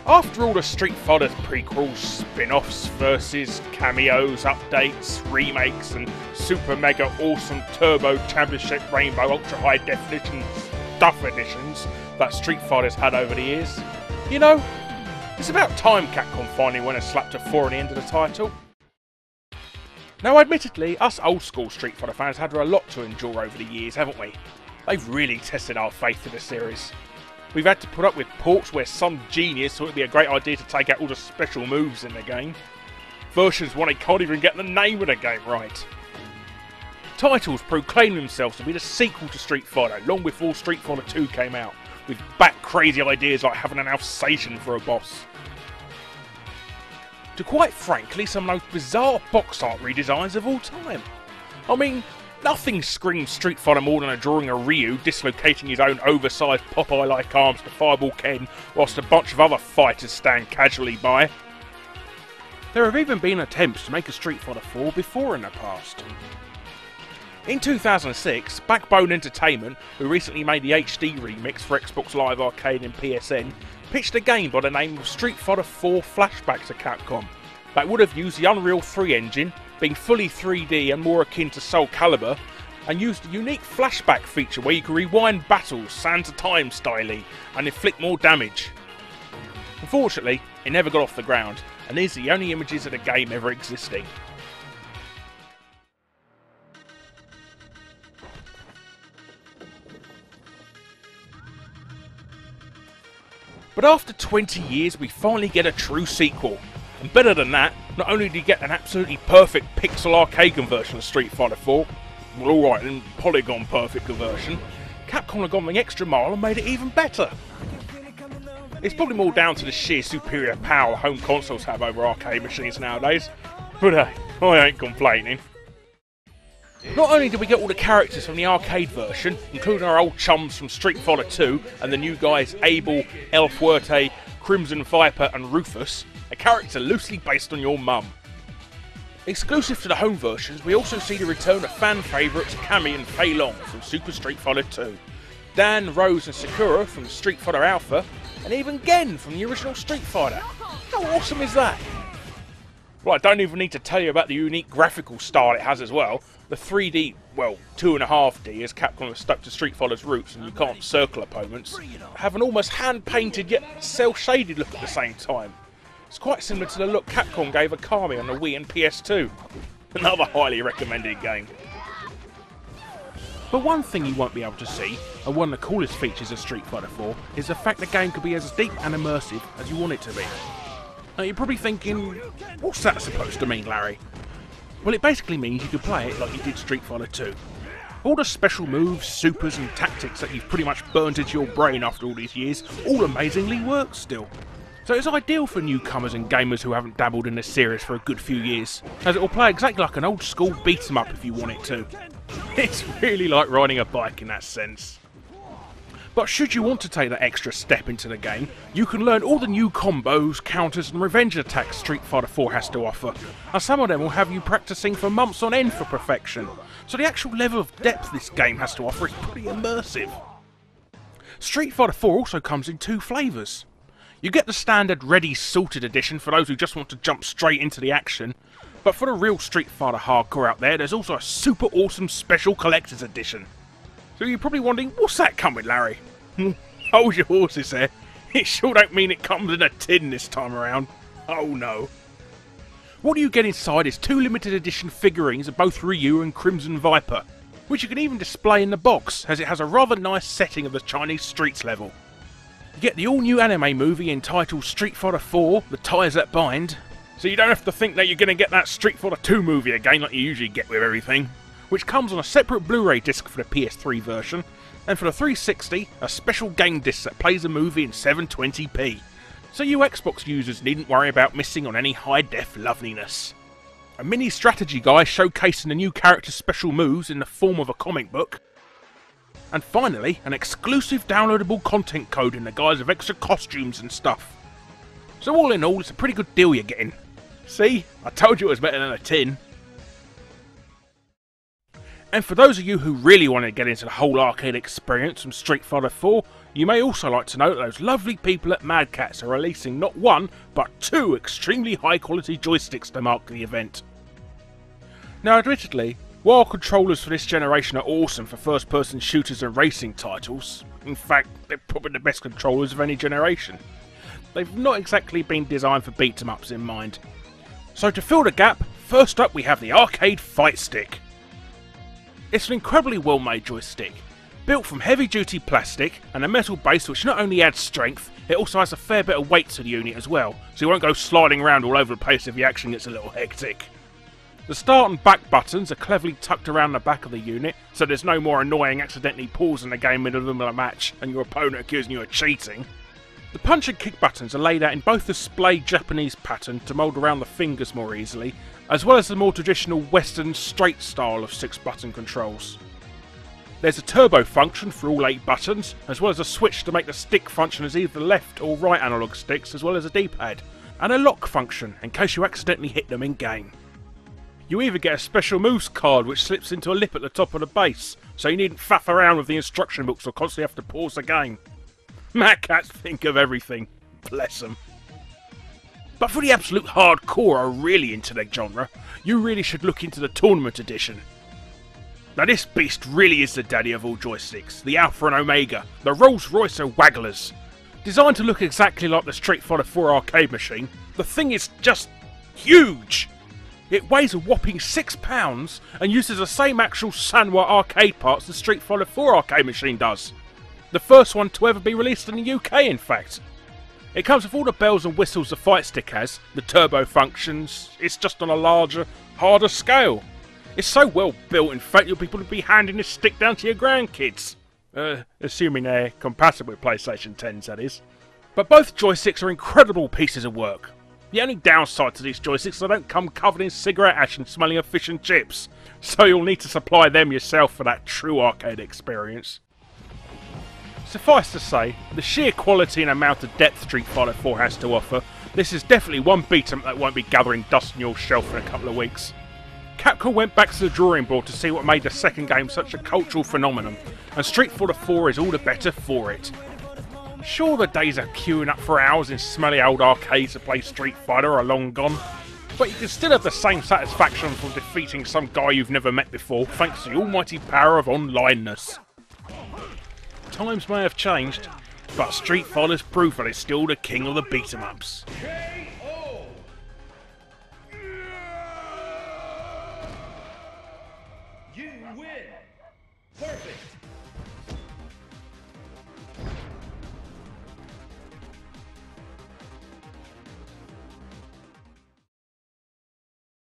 After all the Street Fighter prequels, spin-offs, versus, cameos, updates, remakes and super mega awesome turbo championship rainbow ultra high definition stuff editions that Street Fighter's had over the years, you know, it's about time Capcom finally went and slapped a 4 on the end of the title. Now admittedly, us old school Street Fighter fans had a lot to endure over the years, haven't we? They've really tested our faith in the series. We've had to put up with ports where some genius thought it'd be a great idea to take out all the special moves in the game. Versions one they can't even get the name of the game right. Titles proclaim themselves to be the sequel to Street Fighter long before Street Fighter 2 came out, with bat-crazy ideas like having an Alsatian for a boss. To quite frankly, some of the most bizarre box art redesigns of all time. I mean, nothing screams Street Fighter more than a drawing of Ryu dislocating his own oversized Popeye-like arms to Fireball Ken whilst a bunch of other fighters stand casually by. There have even been attempts to make a Street Fighter 4 before in the past. In 2006, Backbone Entertainment, who recently made the HD remix for Xbox Live Arcade and PSN, pitched a game by the name of Street Fighter 4 Flashback to Capcom that would have used the Unreal 3 engine, being fully 3D and more akin to Soul Calibur, and used a unique flashback feature where you can rewind battles Sands of Time styly and inflict more damage. Unfortunately, it never got off the ground, and these are the only images of the game ever existing. But after 20 years we finally get a true sequel. And better than that, not only do you get an absolutely perfect pixel arcade conversion of Street Fighter 4, well alright then, polygon perfect conversion, Capcom have gone the extra mile and made it even better. It's probably more down to the sheer superior power home consoles have over arcade machines nowadays, but hey, I ain't complaining. Not only did we get all the characters from the arcade version, including our old chums from Street Fighter 2 and the new guys Abel, El Fuerte, Crimson Viper and Rufus, a character loosely based on your mum. Exclusive to the home versions, we also see the return of fan favourites Cammy and Fei Long from Super Street Fighter 2, Dan, Rose and Sakura from Street Fighter Alpha, and even Gen from the original Street Fighter. How awesome is that? Well, I don't even need to tell you about the unique graphical style it has as well. The 3D, well, 2.5D as Capcom have stuck to Street Fighter's roots and you can't circle opponents, have an almost hand-painted yet cel-shaded look at the same time. It's quite similar to the look Capcom gave Akami on the Wii and PS2. Another highly recommended game. But one thing you won't be able to see, and one of the coolest features of Street Fighter 4, is the fact the game could be as deep and immersive as you want it to be. Now you're probably thinking, what's that supposed to mean, Larry? Well, it basically means you could play it like you did Street Fighter 2. All the special moves, supers and tactics that you've pretty much burnt into your brain after all these years, all amazingly work still. So it's ideal for newcomers and gamers who haven't dabbled in this series for a good few years, as it will play exactly like an old school beat 'em up if you want it to. It's really like riding a bike in that sense. But should you want to take that extra step into the game, you can learn all the new combos, counters and revenge attacks Street Fighter 4 has to offer, and some of them will have you practicing for months on end for perfection, so the actual level of depth this game has to offer is pretty immersive. Street Fighter 4 also comes in 2 flavours. You get the standard ready salted edition for those who just want to jump straight into the action, but for the real Street Fighter hardcore out there, there's also a super awesome special collector's edition. So you're probably wondering, what's that come with, Larry? Hold your horses there. It sure don't mean it comes in a tin this time around. Oh no. What you get inside is 2 limited edition figurines of both Ryu and Crimson Viper, which you can even display in the box, as it has a rather nice setting of the Chinese streets level. You get the all-new anime movie entitled Street Fighter 4, The Ties That Bind, so you don't have to think that you're going to get that Street Fighter 2 movie again like you usually get with everything, which comes on a separate Blu-ray disc for the PS3 version, and for the 360, a special game disc that plays the movie in 720p. So you Xbox users needn't worry about missing on any high-def loveliness. A mini strategy guide showcasing the new character's special moves in the form of a comic book. And finally, an exclusive downloadable content code in the guise of extra costumes and stuff. So all in all, it's a pretty good deal you're getting. See? I told you it was better than a tin. And for those of you who really want to get into the whole arcade experience from Street Fighter 4, you may also like to know that those lovely people at Mad Catz are releasing not one, but two extremely high quality joysticks to mark the event. Now admittedly, while controllers for this generation are awesome for first person shooters and racing titles, in fact they're probably the best controllers of any generation, they've not exactly been designed for beat 'em ups in mind. So to fill the gap, first up we have the Arcade Fight Stick. It's an incredibly well made joystick, built from heavy duty plastic and a metal base which not only adds strength, it also has a fair bit of weight to the unit as well, so you won't go sliding around all over the place if the action gets a little hectic. The start and back buttons are cleverly tucked around the back of the unit, so there's no more annoying accidentally pausing the game in the middle of a match and your opponent accusing you of cheating. The punch and kick buttons are laid out in both the splayed Japanese pattern to mould around the fingers more easily, as well as the more traditional Western straight style of 6-button controls. There's a turbo function for all 8 buttons, as well as a switch to make the stick function as either left or right analog sticks, as well as a D-pad, and a lock function in case you accidentally hit them in game. You even get a special moves card which slips into a lip at the top of the base, so you needn't faff around with the instruction books or constantly have to pause the game. Mad Catz think of everything, bless them. But for the absolute hardcore are really into the genre, you really should look into the Tournament Edition. Now this beast really is the daddy of all joysticks, the Alpha and Omega, the Rolls Royce of wagglers. Designed to look exactly like the Street Fighter 4 arcade machine, the thing is just huge! It weighs a whopping 6 pounds and uses the same actual Sanwa arcade parts the Street Fighter 4 arcade machine does. The first one to ever be released in the UK in fact. It comes with all the bells and whistles the Fight Stick has, the turbo functions, it's just on a larger, harder scale. It's so well built in fact you'll be handing this stick down to your grandkids. Assuming they're compatible with PlayStation 10s that is. But both joysticks are incredible pieces of work. The only downside to these joysticks is they don't come covered in cigarette ash and smelling of fish and chips, so you'll need to supply them yourself for that true arcade experience. Suffice to say, the sheer quality and amount of depth Street Fighter 4 has to offer, this is definitely one beat 'em up that won't be gathering dust on your shelf in a couple of weeks. Capcom went back to the drawing board to see what made the second game such a cultural phenomenon, and Street Fighter 4 is all the better for it. Sure, the days of queuing up for hours in smelly old arcades to play Street Fighter are long gone, but you can still have the same satisfaction from defeating some guy you've never met before thanks to the almighty power of onlineness. Times may have changed, but Street Fighter's proof that it's still the king of the beat-em-ups. You win! Perfect!